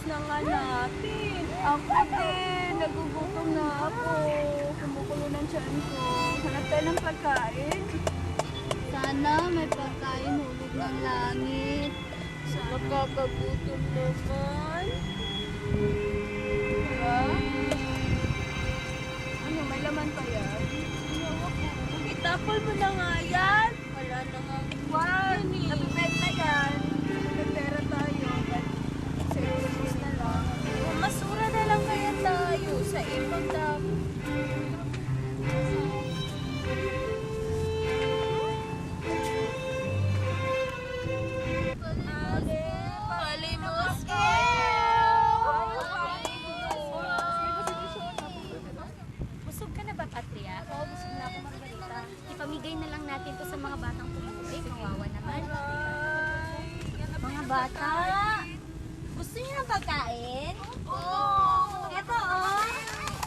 na nga natin. Ako din, nagugutom na ako. Kumukulo ng tiyan ko. Hanap tayo ng pagkain. Sana may pagkain hulog ng langit. Nakakagutom naman. Diba? Ano, may laman pa yan? Itapol mo na nga yan. Wala na nga. Wag, napipenta yan. Napipera tayo. Sa iulubos na lang. Masura na lang kaya tayo sa ibang dami. Busog ka na ba, Patria? Oo, busog na ako, Margarita. Ipamigay na lang natin to sa mga batang tumuloy. Kawawa naman. Mga bata, gusto niyo ng pagkain? Oo! Ito, oh.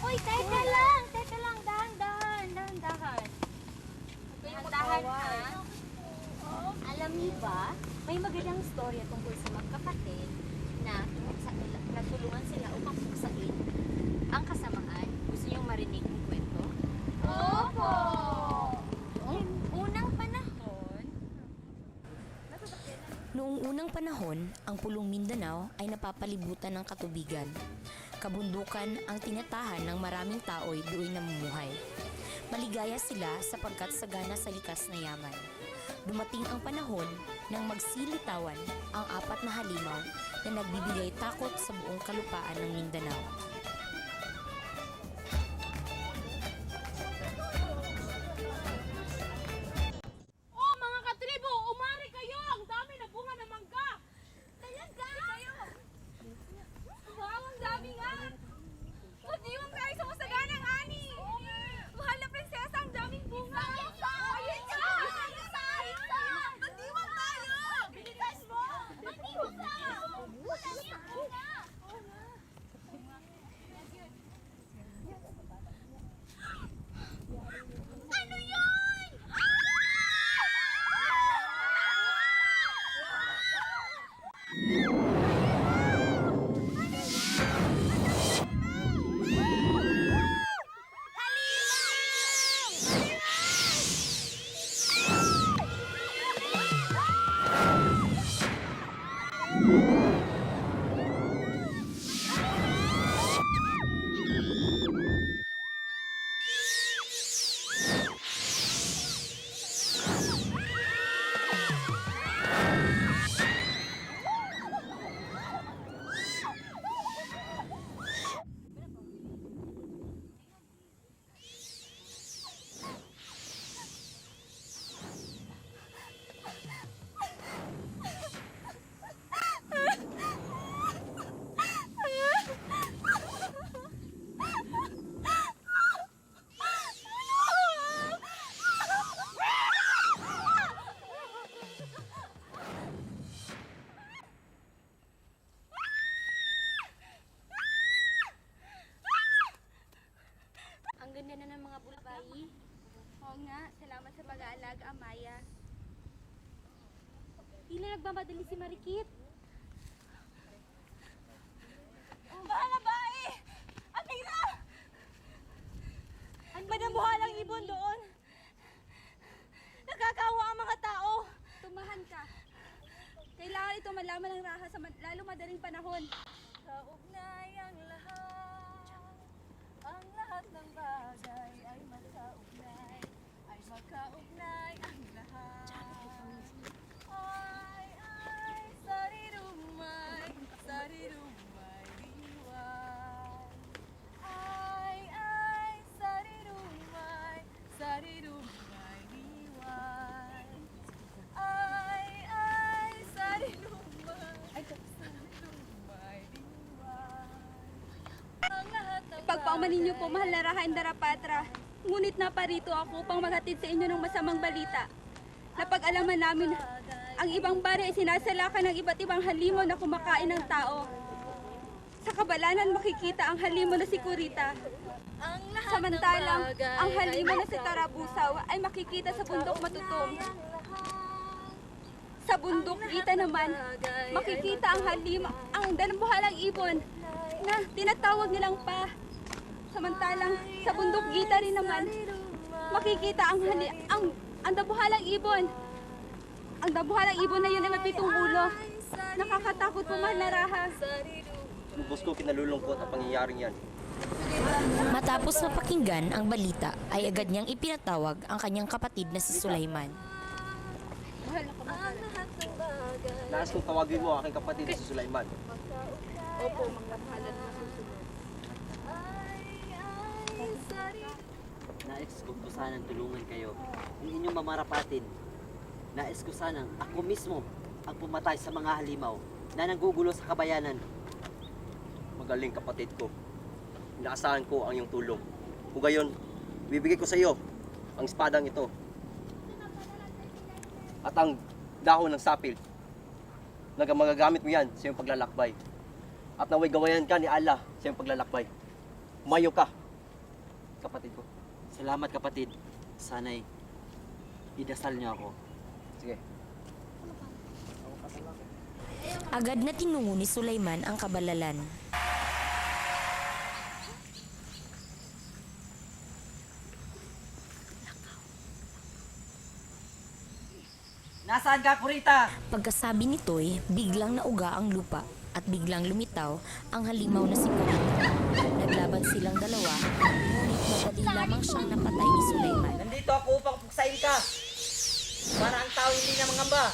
Uy, teka lang, dahan-dahan. Dahan-dahan, ha? Alam niyo ba, may magandang storya tungkol sa magkapatid na nagtulungan sila upang puksain ang kasamaan. Gusto niyong marinig ng kwento? Opo! Noong unang panahon, ang Pulong Mindanao ay napapalibutan ng katubigan. Kabundukan ang tinatahan ng maraming tao'y doon namumuhay. Maligaya sila sapagkat sagana sa likas na yaman. Dumating ang panahon nang magsilitawan ang apat na halimaw na nagbibigay takot sa buong kalupaan ng Mindanao. Oh, mga katribo! Umari kayo! Ang dami na bunga ng mangga! Talaga! Kayo! Wow, ang dami nga! Pagdiwang tayo sa masaganang ani! Mahal na prinsesa, ang daming bunga! Ayun siya! Pagdiwang tayo! Bilisan mo! Pagdiwang tayo! Ano yun? Ang ganda na ng mga bulbayi. Oo nga, salamat sa pag-aalaga, Amaya. Tila nagmamadali si Marikit. Bahala ba eh! Atira! Madabuhalang ibon doon! Nakakawa ang mga tao! Tumahan ka. Kailangan ito malaman ng raha sa lalo madaling panahon. Kaugnay ang lahat ng bagay ay magkaugnay, magkaugnay ang lahat. Ay, sarirumay, liwan. Ay, sarirumay, liwan. Ay, sarirumay, liwan. Ang lahat ng Pagpaumanin niyo po, mahal na Raha Indarapatra. Ngunit naparito ako upang maghatid sa inyo ng masamang balita. Napag-alaman namin ang ibang bari ay sinasalakan ng iba't ibang halimaw na kumakain ng tao. Sa kabalanan makikita ang halimaw na si Kurita. Samantalang ang halimaw na si Tarabusaw ay makikita sa bundok Matutum. Sa bundok kita naman, makikita ang ang dambuhalang ibon na tinatawag nilang pa. Samantalang sa bundok kita rin naman, makikita ang dambuhalang ibon. Ang dambuhalang ibon na yun ay may 7 ulo. Nakakatakot po, mahal na Raha. Lubos ko kinalulungkot ang pangyayaring yan. Matapos mapakinggan ang balita, ay agad niyang ipinatawag ang kanyang kapatid na si Sulaiman. Mahal na kamahal. Nais kong tawagin mo ang aking kapatid na si Sulaiman. Opo, mga mahalan na susunod. Nais ko po sanang tulungan kayo ng inyong mamarapatin. Nais ko sanang ako mismo ang pumatay sa mga halimaw na nanggugulo sa kabayanan. Magaling kapatid ko. Inaasahan ko ang iyong tulong. Kung gayon, bibigay ko sa iyo ang espadang ito. At ang dahon ng sapil. Magagamit mo yan sa iyong paglalakbay. At naway gawayan ka ni Allah sa iyong paglalakbay. Umayo ka, kapatid ko. Salamat kapatid. Sana'y idasal niyo ako. Sige. Agad na tinungo ni Sulaiman ang kabalalan. Nasaan ka, Kurita? Pagkasabi nito'y biglang nauga ang lupa at biglang lumitaw ang halimaw na si Kurita. Naglaban silang dalawa, ngunit madali lamang siyang napatay ni Sulaiman. Nandito ako upang puksain ka. Para ang tao hindi na mangamba.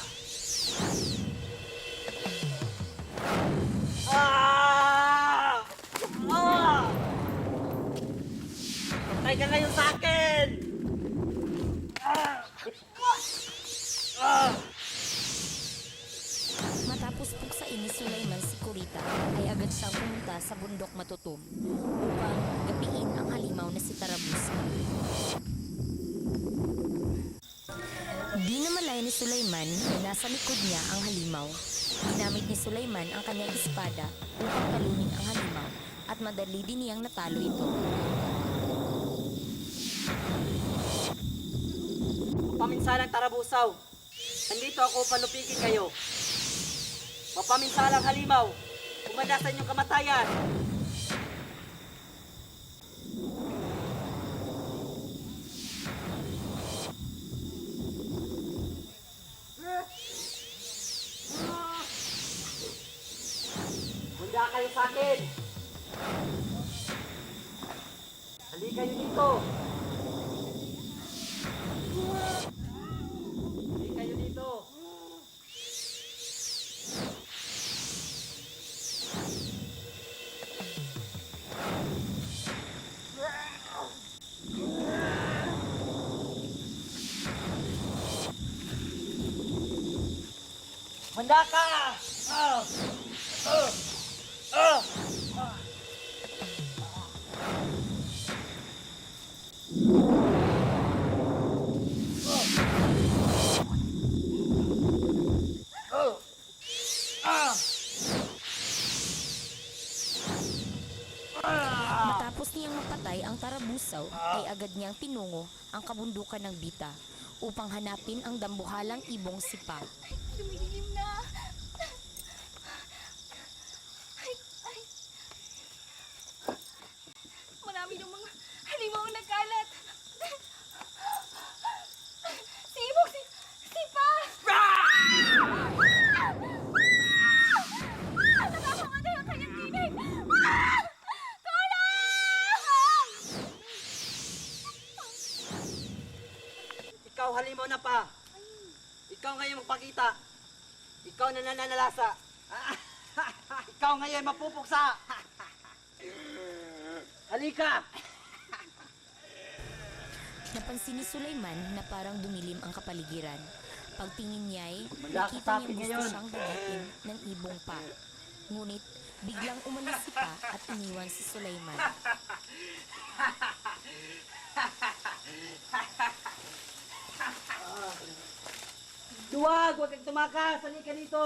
Ah! Ah! Patay ka ngayon sa akin! Matapos puksain ni Sulaiman si Kurita, ay agad siyang pumunta sa bundok Matutum upang gapiin ang halimaw na si Tarabusa. Di na malaya ni Sulaiman na nasa likod niya ang halimaw. Ginamit ni Sulaiman ang kanyang espada upang talunin ang halimaw at madali din niyang natalo ito. Paminsalang Tarabusaw, nandito ako upang lupigin kayo. Mapaminsalang halimaw, umanda sa inyong kamatayan. Handa kayo sa akin. Halika kayo dito. Halika kayo dito. Handa ka! Matapos niyang mapatay ang Tarabusaw, ay agad niyang tinungo ang kabundukan ng Bita upang hanapin ang dambuhalang ibong si Pa. Dumidilim na. Ay. Marami ng mga halimaw na kalat. Si Ibong, si Pa! Nakakamatay ang kanyang tinig! Ikaw halimaw na pa. Ikaw ngayon magpakita. Ikaw na nananalasa. Ikaw ngayon mapupuksa. Halika! Napansin ni Sulaiman na parang dumilim ang kapaligiran. Pagtingin niya ay Manda nakita sa niyang atin gusto ngayon. siyang dagatin ng ibong Pa. Ngunit biglang umalis si Pa at iniwan si Sulaiman. Duwag! Huwag kang tumakas! Halika dito!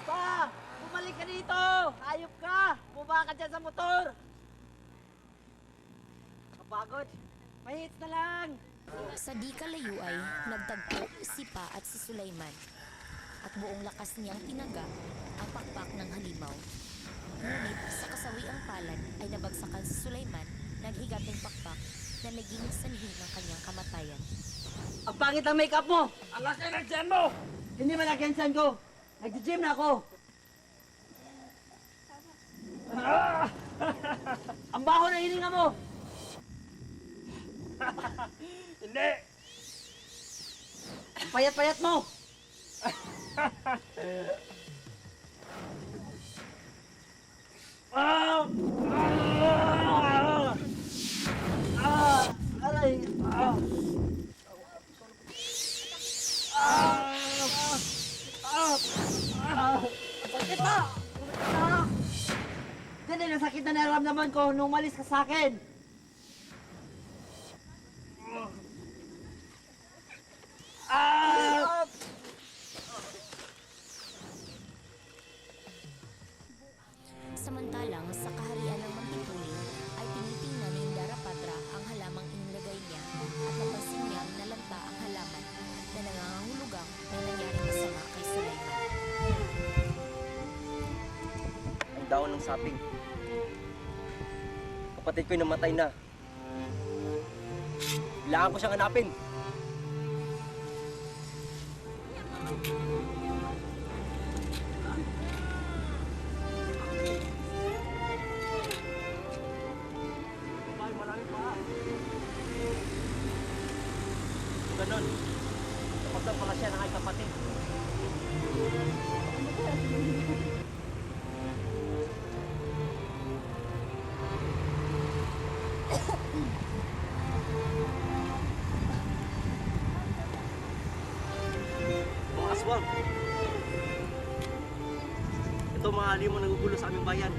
Pa! Bumalik ka dito! Hayop ka! Bumaba ka dyan sa motor! Kapagod! May hits na lang! Sa di kalayuay, nagtagpo si Pa at si Sulaiman. At buong lakas niyang tinaga ang pakpak ng halimaw. Ngunit sa kasawiang palad ay nabagsakan si Sulaiman, naghigating pakpak na naging sanhi ng kanyang kamatayan. Ang pangit ng makeup mo! Ang laki ng tiyan mo! Hindi man ang tiyan ko! Nag-gym na ako! Ang baho ng hininga mo! Hindi! Ang payat-payat mo! Aray! Sakit pa! Ganun ang sakit na naramdaman ko nung umalis ka sa akin. Samantalang sa kaharian ng Mantipuli ay tinitingnan ni Indarapatra ang halamang inilagay niya at napansin niyang nalanta ang halaman na nangangahulugang may nangyaring masama kay Sulaiman. Ang dahon ng saping. Kapatid ko'y namatay na. Kailangan ko siyang hanapin. Ganon. Kapag pala siya ng aking kapatid. Mga aswang. Ito mga alimo nagugulo sa aming bayan.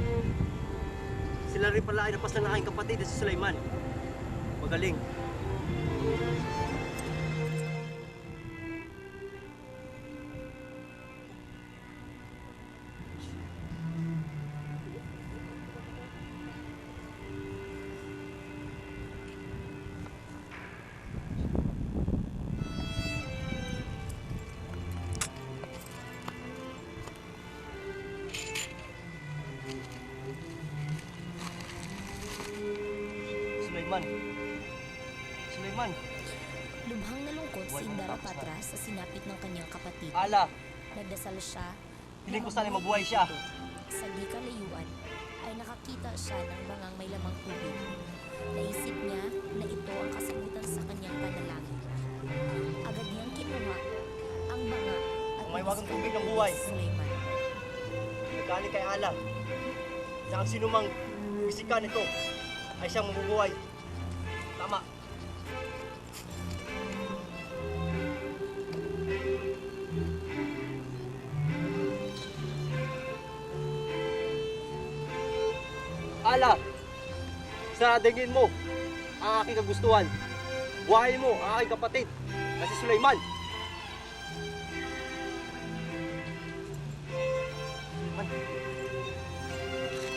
Sila rin pala ay napaslan ng aking kapatid na si Sulaiman. Magaling. Sulaiman. Sulaiman. Lubhang nalungkot si Indarapatra sa sinapit ng kanyang kapatid. Ala, Nagdasal siya hiling ko sana mabuhay siya. sa di kalayuan ay nakakita siya ng bangang may lamang tubig. Naisip niya na ito ang kasagutan sa kanyang panalangin. Agad niyang kinuha ang banga at May wagang iniskan tubig ng ito buhay. si Sulaiman. Nagkali kay Ala na ang sinumang bisika nito ay siyang mabubuhay. Tama. Ala, saradingin mo ang aking kagustuhan. Buhayin mo ang aking kapatid na si Sulaiman.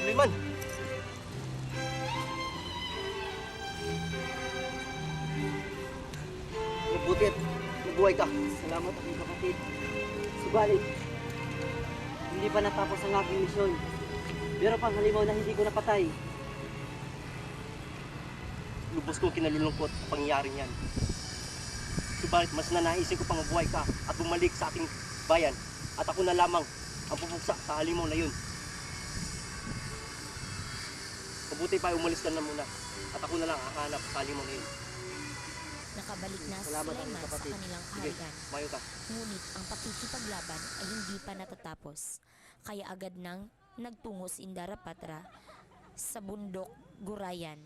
Sulaiman. Mabuti at mabuhay ka. Salamat aking kapatid. Subalit, hindi pa natapos ang aking misyon. Meron pang halimaw na hindi ko napatay. Lubos kong kinalulungkot ang pangyayaring yan. Subalit mas nanaisin ko pang mabuhay ka at bumalik sa ating bayan. At ako na lamang ang pupuksa sa halimaw na yun. Mabuti pa umalis ka na muna. At ako na lang hahanap sa halimaw na yun. Nakabalik na si Salamat, Sulaiman sa kapatid. kanilang Sige, kaharian. mayo ka. Ngunit ang pakikipaglaban ay hindi pa natatapos. Kaya agad nang nagtungo si Indarapatra sa bundok Gurayan.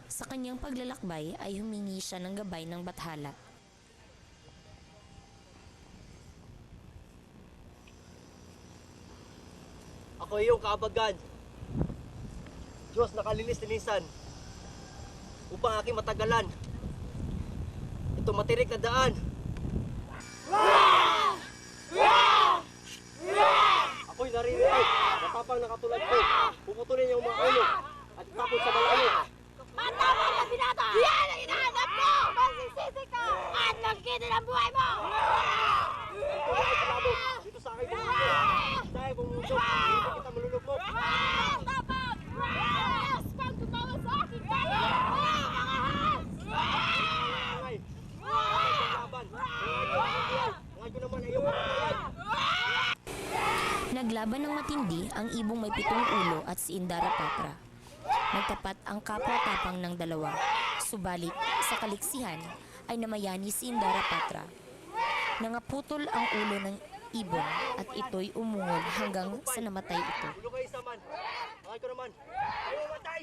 Sa kanyang paglalakbay ay humingi siya ng gabay ng bathala. Ako iyong kaabagan. Diyos nakalinis-linisan upang aking matagalan. Ito matirik na daan. Ako'y naririnig. Matapang na katulad ko. Puputulin yung mga ulo at itapon sa malayo. tama na binata! Yan ang hinahanap ko! Magsisisi ka! At magkita ng buhay mo! Dito sa akin dahil bumuso, dito kita malulugmok. Tapang! Yes! Pag tumawa sa akin tayo! Mga has! Ay, laban. Ngayon ko naman ayaw yan. Naglaban ng matindi ang ibong may 7 ulo at si Indara Patra. Nagtapat ang kapwa-tapang ng dalawa. Subalit, sa kaliksihan ay namayani si Indara Patra. Nangaputol ang ulo ng ibon at ito'y umungol hanggang sa namatay ito. Ulo kayo isa man. Ngayon ko naman. Ayaw matay.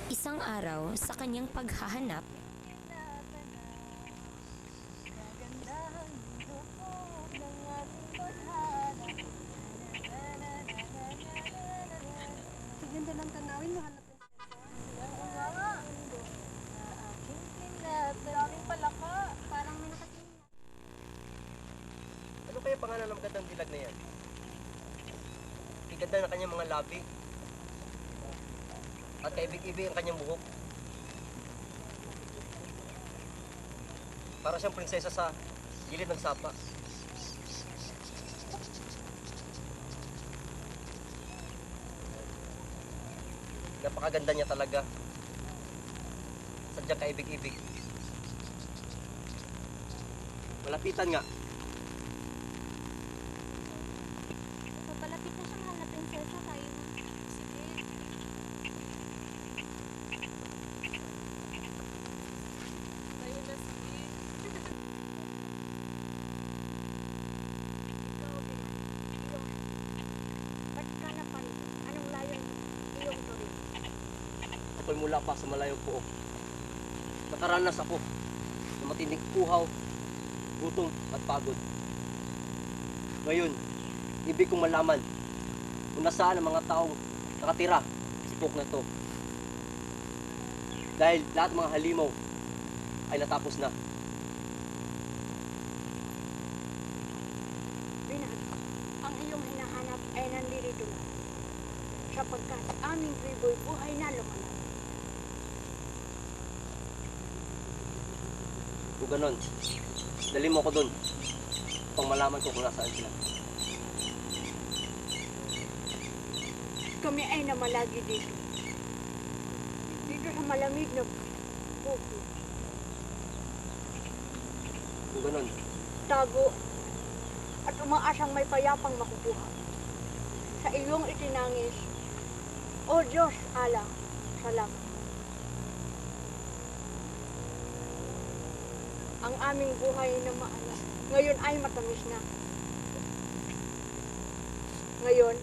Isang araw, sa kanyang paghahanap, Ganda ng tanawin, mahanap ng daming palaka. Parang may nakatingin. Ano kaya pangalan ng magandang dilag na yan? Iganda na kanyang mga labi. At kaibig-ibig ang kanyang buhok. Para siyang prinsesa sa gilid ng sapa. Napakaganda niya talaga. Sadyang kaibig-ibig. Malapitan nga. Papalapit na siyang hanapin, Prinsesa. Tayo na. Sige. Tayo na, sige. Ba't ka na pa rin? Anong layon iyong tuloy? Ako'y mula pa sa malayong pook. Nakaranas ako ng matinding uhaw, gutom at pagod. Ngayon, ibig kong malaman kung nasaan ang mga taong nakatira sa pook na to. Dahil lahat ng mga halimaw ay natapos na. Binat, ang iyong hinahanap ay nandito na. Sapagkat aming tribo'y buhay na lumanap. Kung ganon, dali mo ako dun upang malaman ko kung nasaan sila. Kami ay namalagi dito. Dito sa malamig na buko. Kung ganon, Tago at umaasang may payapang makukuha. Sa iyong itinangis, O Diyos, Allah, salamat. Ang aming buhay na maala, ngayon ay matamis na. Ngayon,